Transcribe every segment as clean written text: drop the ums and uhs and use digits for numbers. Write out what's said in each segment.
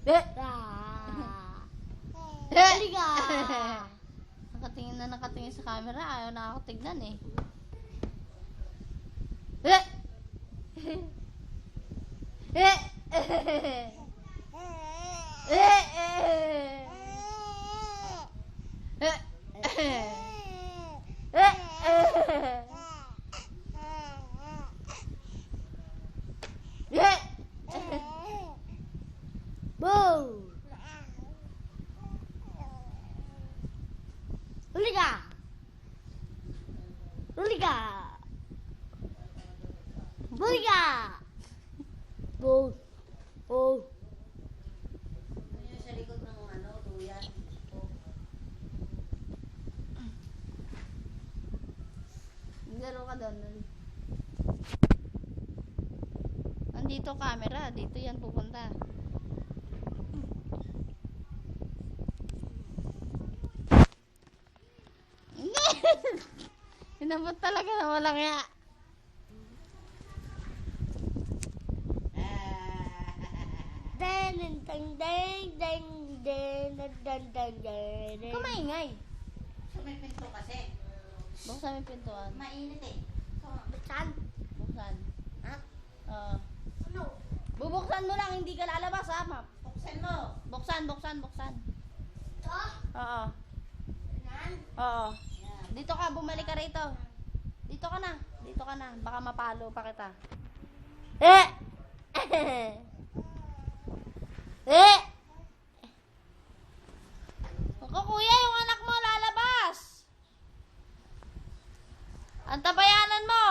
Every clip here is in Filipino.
Halika! Nakatingin sa camera. Ayaw na ako tignan eh. Boo! Halika! Halika! Halika! Boo! Boo! Yung sa likod ng duyan. Garo ka doon. Nandito camera. Dito yan pupunta. Inabot talaga na walang ya. Kumaingay. So may pinto kasi. Buksan mo yung pintuan. Mainit eh. Buksan? Buksan. Ha? Oo. Ano? Bubuksan mo lang, hindi ka lalabas ha, ma'am. Buksan mo. Buksan. Ito? Oo. Yan? Oo. Yan. Dito ka, bumalik ka rito. Dito ka na. Baka mapalo pa kita. Ako kuya, yung anak mo lalabas. Antabayanan mo.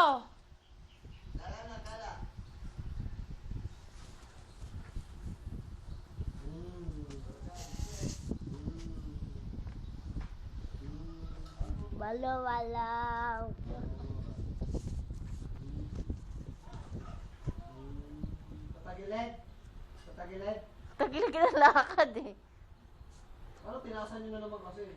Walaw. Patagilid. Tagil ka na lakad eh. Ano, tinasan nyo na naman kasi.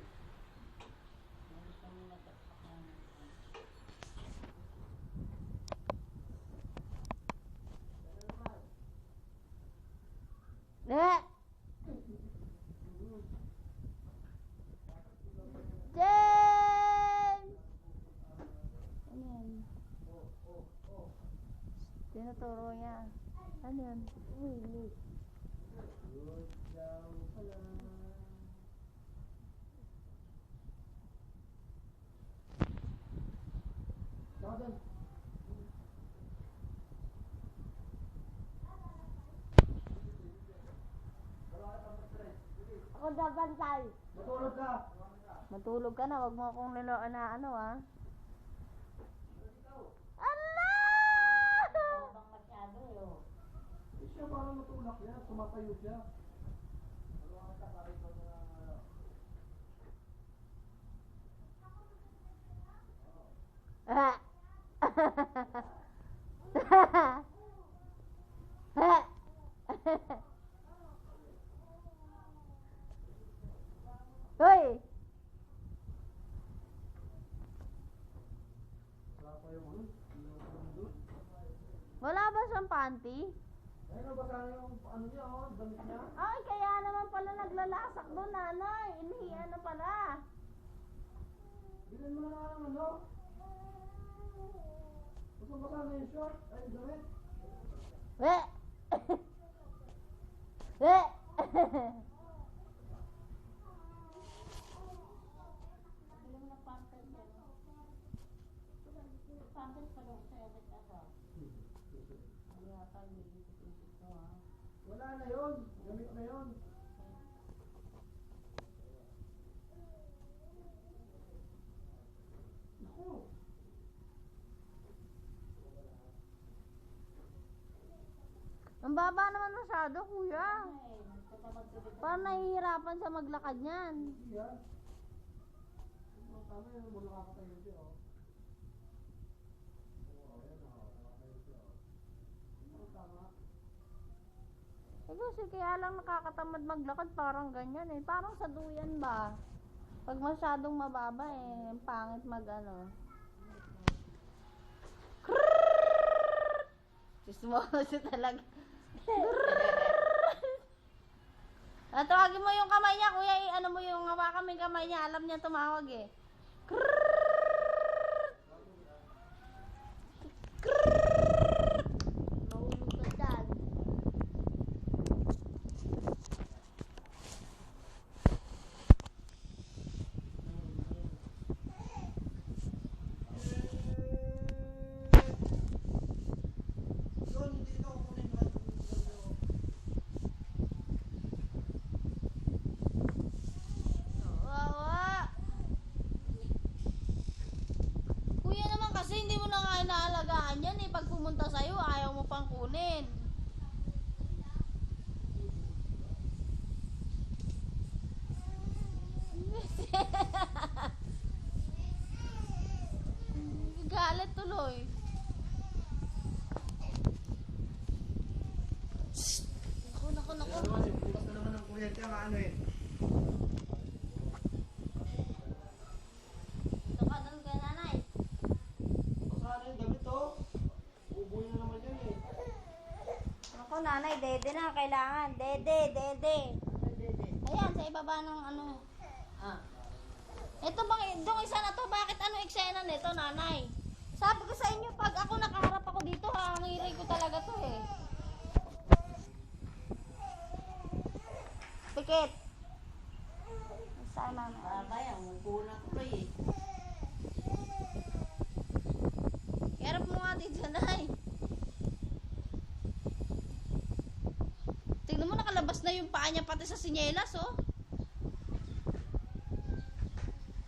James! Ano yan? Tinuturo niya. Ano yan? Willy. Ako nabantay. Matulog ka. Matulog ka na, wag mo akong niloan na ano ah. Allah! Bang masyado eh. Eh siya, parang matulak niya. Sumatayo siya. Hoy! Wala ba siyang panty? Ayun, nabasa yung ano niya, damit niya. Ay, kaya naman pala naglalasak doon, nanay. Inihiya na pala. Bilhin mo na nga ng ano. Basa na yung short. Ay, yung damit. Eh! Eh! Alam na pampers yan. Pampers pa daw sa edit ako. Ano yata yung isip ko ha. Wala na yun. Gamit na yun. Naku. Ang baba naman masyado, kuya. Parang nahihirapan sa maglakad niyan. Hindi yan. Tama yun, mula kakatayo siya, oh. Eh kasi kaya lang nakakatamad maglakad, parang ganyan eh. Parang sa duyan ba? Pag masyadong mababa eh, ang pangit mag ano. Chismoso talaga. Tawagin mo yung kamay niya, kuya. Ano mo yung hawakan mo yung kamay niya. Alam niya tumawag eh. Mahulog ka dyan. Doon, hindi ito kukunin ba? Wawa. Kuya naman kasi hindi mo na nga inaalagaan yan eh. Pag pumunta sa'yo, ayaw mo pang kunin. Galit tuloy. Naku. Ano naman, bukas na naman ng kuryente ang ano eh. Ito ka doon kay nanay. Kasana yung damit oh. Uboy na naman yan eh. Ako nanay, dede na kailangan. Dede. Ayan, sa ibaba ng ano. Ah. Ito bang, itong isa na to, bakit ano eksena nito nanay? Sabi ko sa inyo, pag ako nakaharap ako dito, hangirin ko talaga to eh. Pikit. Saan nanay? Babay, ang kulang ko eh. Harap mo nga dito, nanay. Tingnan mo, nakalabas na yung paa niya pati sa sinyelas, oh.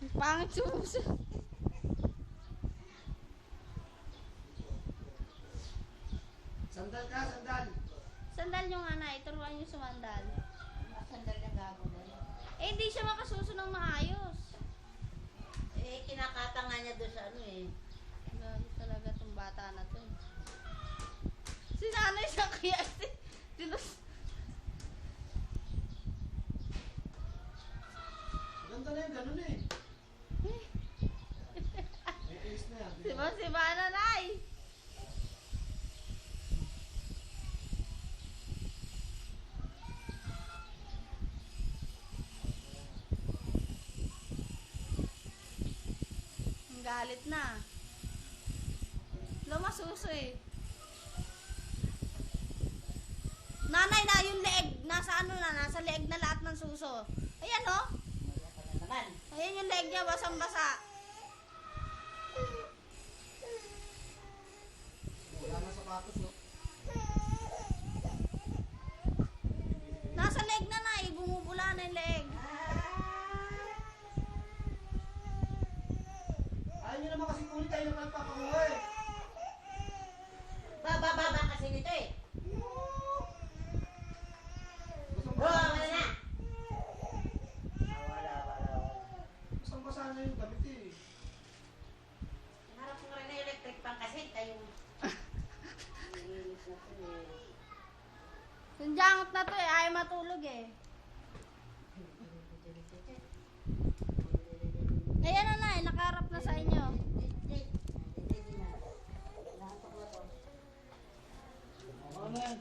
Ang pangit sumuso. Sandal ka, sandal. Sandal nyo nga, nay. Turuan nyo sumandal. Sandal na gago na yun. Eh, hindi siya makasuso ng maayos. Eh, kinakata nga niya doon sa ano eh. Grabe talaga tong bata na to. Si nanay sa kaya Ganda na yung ganun eh. May ace na yan. si nanay. Ang galit na. Lumasuso eh. Nanay na yung leeg. Nasa ano na, nasa leeg na lahat ng suso. Ayan oh. Wala ka na naman. Ayan yung leg niya, basang-basa. Wala na sapatos no. Nasa leg na na, bumubula na yung leg. Ayaw nyo naman kasi kulit tayo ng nagpapakuha eh. Baba kasi nito eh. Basang Bro, basa wala na. Basang basa na yung damit eh. Harap mo rin na electric pan kasi tayo. Sunjangot na to eh, ayaw matulog eh. Ayan na na eh, nakaharap na sa inyo. Ano yan?